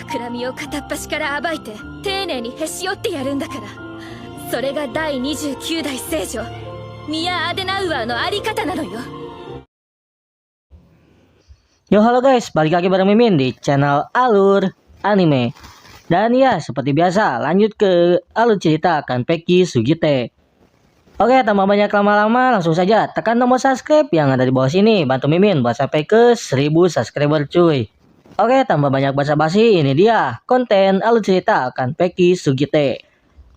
企みを片っ端から暴いて丁寧にへし折ってやるんだから。それが第29代聖女ミア・アデナウアーのあり方なのよ。 Yo halo guys, balik lagi bareng Mimin di channel Alur Anime. Dan ya seperti biasa lanjut ke alur cerita Kanpeki Sugite. Oke, tanpa banyak lama-lama langsung saja tekan tombol subscribe yang ada di bawah sini. Bantu Mimin buat sampai ke 1000 subscriber cuy. Oke, tanpa banyak basa-basi, ini dia konten alur cerita Kanpeki Sugite.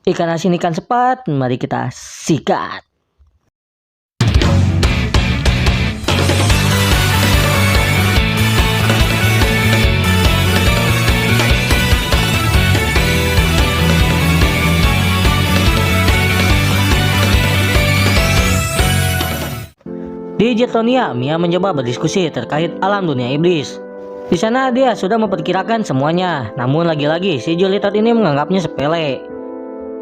Ikan asin ikan sepat, mari kita sikat. Di Jetonia, Mia mencoba berdiskusi terkait alam dunia iblis. Di sana dia sudah memperkirakan semuanya, namun lagi-lagi si Julitot ini menganggapnya sepele.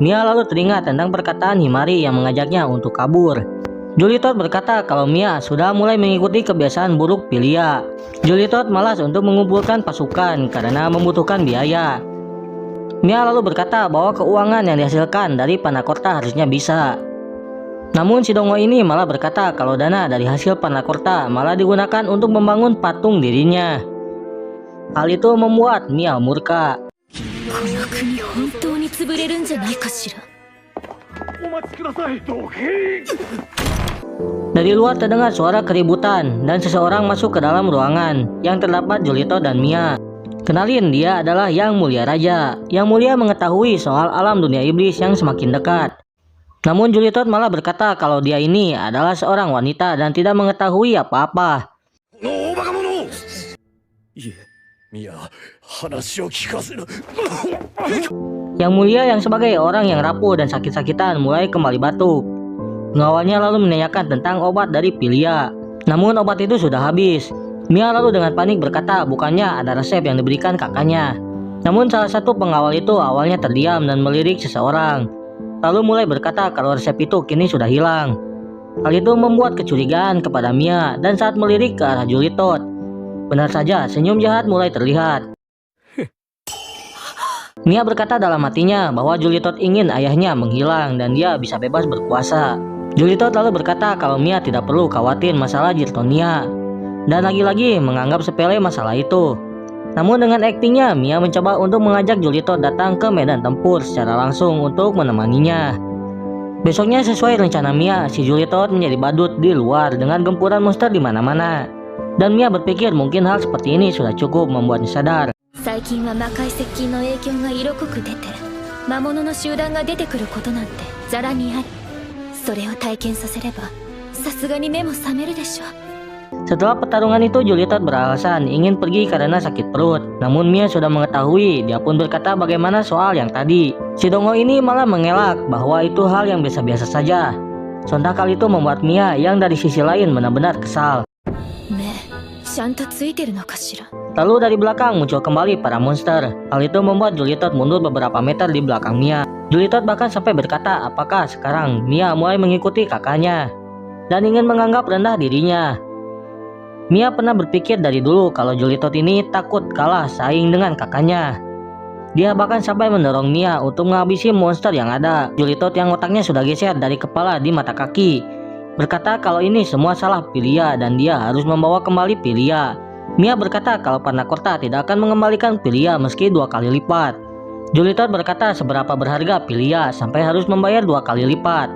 Mia lalu teringat tentang perkataan Himari yang mengajaknya untuk kabur. Julitot berkata kalau Mia sudah mulai mengikuti kebiasaan buruk Pilia. Julitot malas untuk mengumpulkan pasukan karena membutuhkan biaya. Mia lalu berkata bahwa keuangan yang dihasilkan dari Panakorta harusnya bisa. Namun si Dongo ini malah berkata kalau dana dari hasil Panakorta malah digunakan untuk membangun patung dirinya. Hal itu membuat Mia murka. Dari luar terdengar suara keributan dan seseorang masuk ke dalam ruangan yang terdapat Julito dan Mia. Kenalin, dia adalah Yang Mulia Raja. Yang Mulia mengetahui soal alam dunia iblis yang semakin dekat. Namun Julitot malah berkata kalau dia ini adalah seorang wanita dan tidak mengetahui apa-apa. Yang Mulia yang sebagai orang yang rapuh dan sakit-sakitan mulai kembali batuk. Pengawalnya lalu menanyakan tentang obat dari Pilia. Namun obat itu sudah habis. Mia lalu dengan panik berkata bukannya ada resep yang diberikan kakaknya. Namun salah satu pengawal itu awalnya terdiam dan melirik seseorang. Lalu mulai berkata kalau resep itu kini sudah hilang. Hal itu membuat kecurigaan kepada Mia dan saat melirik ke arah Julitot, benar saja senyum jahat mulai terlihat. Mia berkata dalam hatinya bahwa Julitot ingin ayahnya menghilang dan dia bisa bebas berkuasa. Julitot lalu berkata kalau Mia tidak perlu khawatir masalah Jirtonia dan lagi-lagi menganggap sepele masalah itu. Namun dengan aktingnya, Mia mencoba untuk mengajak Julitot datang ke medan tempur secara langsung untuk menemaninya. Besoknya sesuai rencana Mia, si Julitot menjadi badut di luar dengan gempuran monster di mana-mana. Dan Mia berpikir mungkin hal seperti ini sudah cukup membuatnya sadar. Setelah pertarungan itu, Julitot beralasan ingin pergi karena sakit perut. Namun Mia sudah mengetahui, dia pun berkata bagaimana soal yang tadi. Si Dongo ini malah mengelak bahwa itu hal yang biasa-biasa saja. Sontak hal itu membuat Mia yang dari sisi lain benar-benar kesal. Lalu dari belakang muncul kembali para monster. Hal itu membuat Julitot mundur beberapa meter di belakang Mia. Julitot bahkan sampai berkata apakah sekarang Mia mulai mengikuti kakaknya dan ingin menganggap rendah dirinya. Mia pernah berpikir dari dulu kalau Julitot ini takut kalah saing dengan kakaknya. Dia bahkan sampai mendorong Mia untuk menghabisi monster yang ada. Julitot yang otaknya sudah geser dari kepala di mata kaki berkata kalau ini semua salah Pilia dan dia harus membawa kembali Pilia. Mia berkata kalau Panakorta tidak akan mengembalikan Pilia meski 2 kali lipat. Julitot berkata seberapa berharga Pilia sampai harus membayar 2 kali lipat.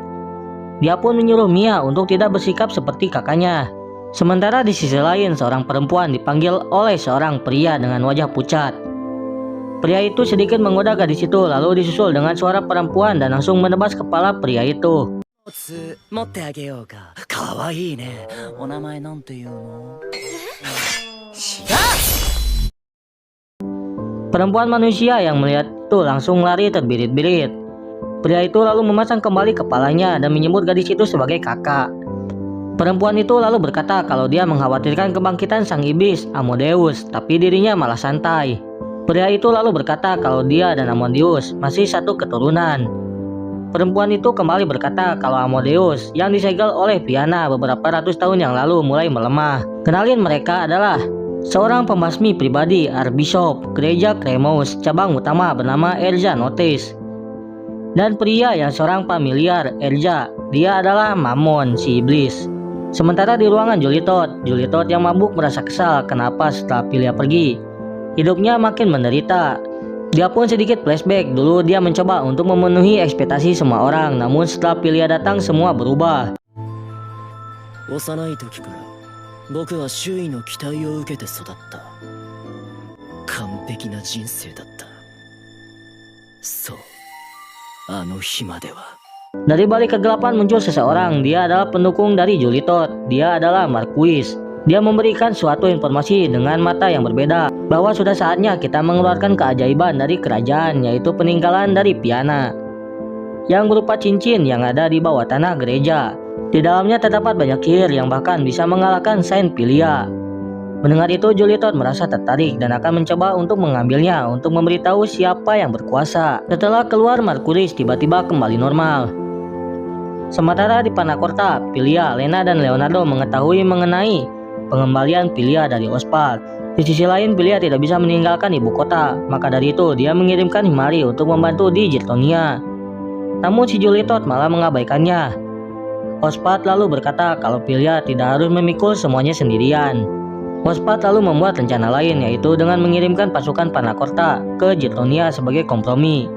Dia pun menyuruh Mia untuk tidak bersikap seperti kakaknya. Sementara di sisi lain seorang perempuan dipanggil oleh seorang pria dengan wajah pucat. Pria itu sedikit menggoda gadis itu lalu disusul dengan suara perempuan dan langsung menebas kepala pria itu. Perempuan manusia yang melihat itu langsung lari terbirit-birit. Pria itu lalu memasang kembali kepalanya dan menyebut gadis itu sebagai kakak. Perempuan itu lalu berkata kalau dia mengkhawatirkan kebangkitan sang iblis Amodeus, tapi dirinya malah santai. Pria itu lalu berkata kalau dia dan Amodeus masih satu keturunan. Perempuan itu kembali berkata kalau Amodeus yang disegel oleh Viana beberapa ratus tahun yang lalu mulai melemah. Kenalin, mereka adalah Seorang pembasmi pribadi Archbishop Gereja Kremaus cabang utama bernama Erja Notis. Dan pria yang seorang familiar Erja, dia adalah Mammon si iblis. Sementara di ruangan Julitot yang mabuk merasa kesal kenapa setelah Pilia pergi, hidupnya makin menderita. Dia pun sedikit flashback, dulu dia mencoba untuk memenuhi ekspektasi semua orang, namun setelah Pilia datang semua berubah. 幼い時から僕は周囲の期待を受けて育った完璧な人生だったそうあの日までは Dari balik kegelapan muncul seseorang, dia adalah pendukung dari Julitot, dia adalah Marquis. Dia memberikan suatu informasi dengan mata yang berbeda, bahwa sudah saatnya kita mengeluarkan keajaiban dari kerajaan, yaitu peninggalan dari Piana, yang berupa cincin yang ada di bawah tanah gereja. Di dalamnya terdapat banyak sihir yang bahkan bisa mengalahkan Saint Pilia. Mendengar itu, Julitot merasa tertarik dan akan mencoba untuk mengambilnya untuk memberitahu siapa yang berkuasa. Setelah keluar, Marquis tiba-tiba kembali normal. Sementara di Panacorta, Pilia, Lena, dan Leonardo mengetahui mengenai pengembalian Pilia dari Ospat. Di sisi lain, Pilia tidak bisa meninggalkan ibu kota, maka dari itu dia mengirimkan Himari untuk membantu di Jirtonia. Namun si Julitot malah mengabaikannya. Ospat lalu berkata kalau Pilia tidak harus memikul semuanya sendirian. Ospat lalu membuat rencana lain, yaitu dengan mengirimkan pasukan Panacorta ke Jirtonia sebagai kompromi.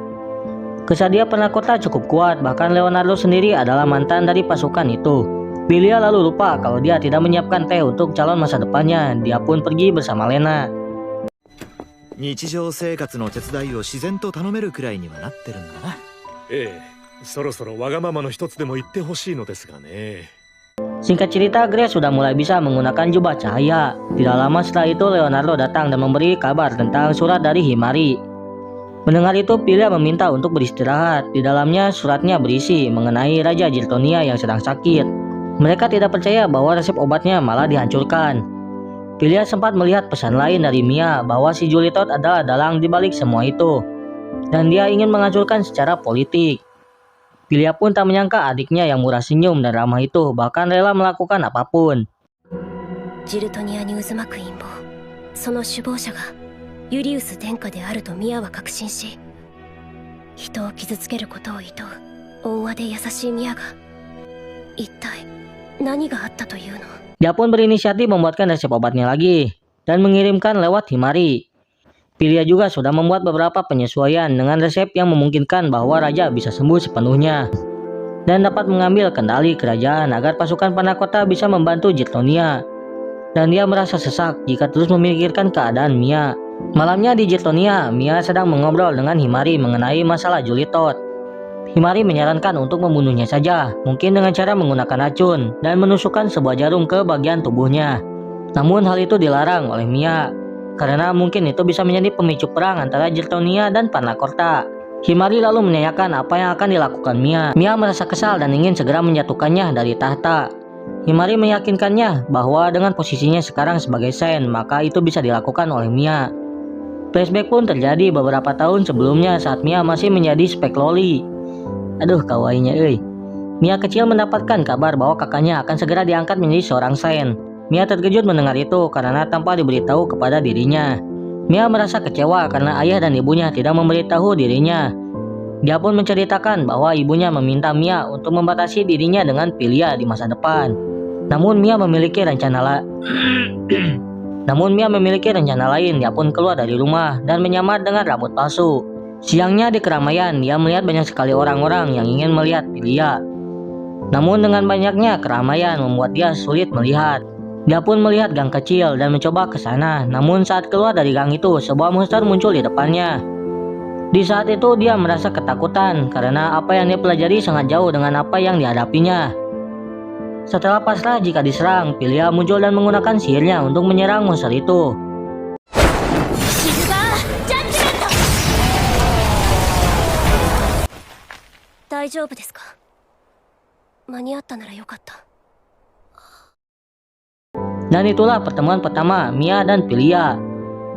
Kesadia Panacorta cukup kuat, bahkan Leonardo sendiri adalah mantan dari pasukan itu. Pilia lalu lupa kalau dia tidak menyiapkan teh untuk calon masa depannya. Dia pun pergi bersama Lena. 日常生活の手伝いを自然と頼めるくらいにはなってるんだな。ええ、そろそろわがままの一つでも言ってほしいのですがね。 Singkat cerita, Grace sudah mulai bisa menggunakan jubah cahaya. Tidak lama setelah itu, Leonardo datang dan memberi kabar tentang surat dari Himari. Mendengar itu, Pilia meminta untuk beristirahat. Di dalamnya, suratnya berisi mengenai Raja Jirtonia yang sedang sakit. Mereka tidak percaya bahwa resep obatnya malah dihancurkan. Pilia sempat melihat pesan lain dari Mia bahwa si Julitot adalah dalang di balik semua itu, dan dia ingin menghancurkan secara politik. Pilia pun tak menyangka adiknya yang murah senyum dan ramah itu bahkan rela melakukan apapun. ジルトニアに渦巻く陰謀、その首謀者がユリウス殿下であるとミアは確信し、人を傷つけることを厭う温和で優しいミアが一体何があったというの。 Dia pun berinisiatif membuatkan resep obatnya lagi dan mengirimkan lewat Himari. Pilia juga sudah membuat beberapa penyesuaian dengan resep yang memungkinkan bahwa raja bisa sembuh sepenuhnya dan dapat mengambil kendali kerajaan agar pasukan Panacorta bisa membantu Jirtonia. Dan dia merasa sesak jika terus memikirkan keadaan Mia. Malamnya di Jirtonia, Mia sedang mengobrol dengan Himari mengenai masalah Julitot. Himari menyarankan untuk membunuhnya saja, mungkin dengan cara menggunakan racun dan menusukkan sebuah jarum ke bagian tubuhnya. Namun hal itu dilarang oleh Mia, karena mungkin itu bisa menjadi pemicu perang antara Jirtonia dan Panacorta. Himari lalu menanyakan apa yang akan dilakukan Mia. Mia merasa kesal dan ingin segera menjatuhkannya dari tahta. Himari meyakinkannya bahwa dengan posisinya sekarang sebagai Saint, maka itu bisa dilakukan oleh Mia. Flashback pun terjadi beberapa tahun sebelumnya saat Mia masih menjadi spek loli. Aduh, kawainya euy. Mia kecil mendapatkan kabar bahwa kakaknya akan segera diangkat menjadi seorang Saint. Mia terkejut mendengar itu karena tanpa diberitahu kepada dirinya. Mia merasa kecewa karena ayah dan ibunya tidak memberitahu dirinya. Dia pun menceritakan bahwa ibunya meminta Mia untuk membatasi dirinya dengan Pilia di masa depan. Namun Mia memiliki rencana lain. Dia pun keluar dari rumah dan menyamar dengan rambut palsu. Siangnya di keramaian, dia melihat banyak sekali orang-orang yang ingin melihat Pilia. Namun dengan banyaknya keramaian membuat dia sulit melihat. Dia pun melihat gang kecil dan mencoba ke sana. Namun saat keluar dari gang itu, sebuah monster muncul di depannya. Di saat itu dia merasa ketakutan karena apa yang dia pelajari sangat jauh dengan apa yang dihadapinya. Setelah pasrah jika diserang, Pilia muncul dan menggunakan sihirnya untuk menyerang monster itu. シルバージャッジメント。大丈夫ですか？間に合ったならよかった。 Dan itulah pertemuan pertama Mia dan Pilia.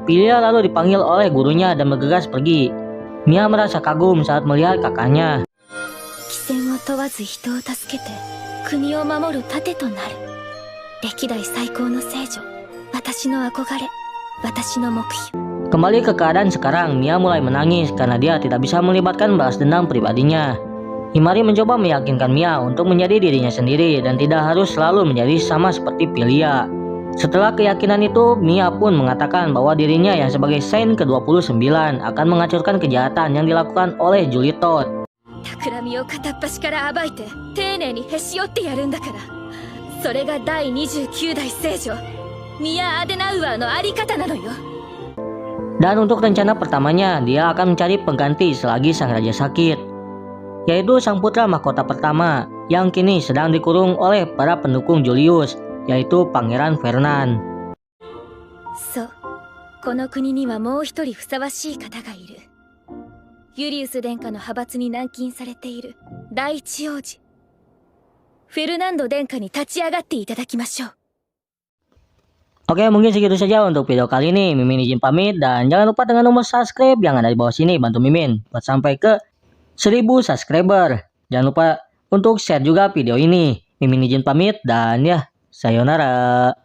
Pilia lalu dipanggil oleh gurunya dan bergegas pergi. Mia merasa kagum saat melihat kakaknya. 貴賤を問わず人を助けて国を守る盾となる歴代最高の聖女私の憧れ、私の目標。 Kembali ke keadaan sekarang, Mia mulai menangis karena dia tidak bisa melibatkan balas dendam pribadinya. Himari mencoba meyakinkan Mia untuk menjadi dirinya sendiri dan tidak harus selalu menjadi sama seperti Pilia. Setelah keyakinan itu, Mia pun mengatakan bahwa dirinya yang sebagai Saint ke-29 akan menghancurkan kejahatan yang dilakukan oleh Julie Todd. 企みを片っ端から暴いて丁寧にへし折ってやるんだから。それが第29代聖女ミア・アデナウアーのあり方なのよ。 Dan untuk rencana pertamanya, dia akan mencari pengganti selagi sang raja sakit, yaitu sang putra mahkota pertama yang kini sedang dikurung oleh para pendukung Julius, yaitu Pangeran Fernand. そう、この国にはもう一人ふさわしい方がいる。ユリウス殿下の派閥に軟禁されている第一王子フェルナンド殿下に立ち上がっていただきましょう。 Oke, mungkin segitu saja untuk video kali ini. Mimin izin pamit dan jangan lupa dengan nomor subscribe yang ada di bawah sini, bantu Mimin buat sampai ke 1000 subscriber. Jangan lupa untuk share juga video ini. Mimin izin pamit dan ya, sayonara.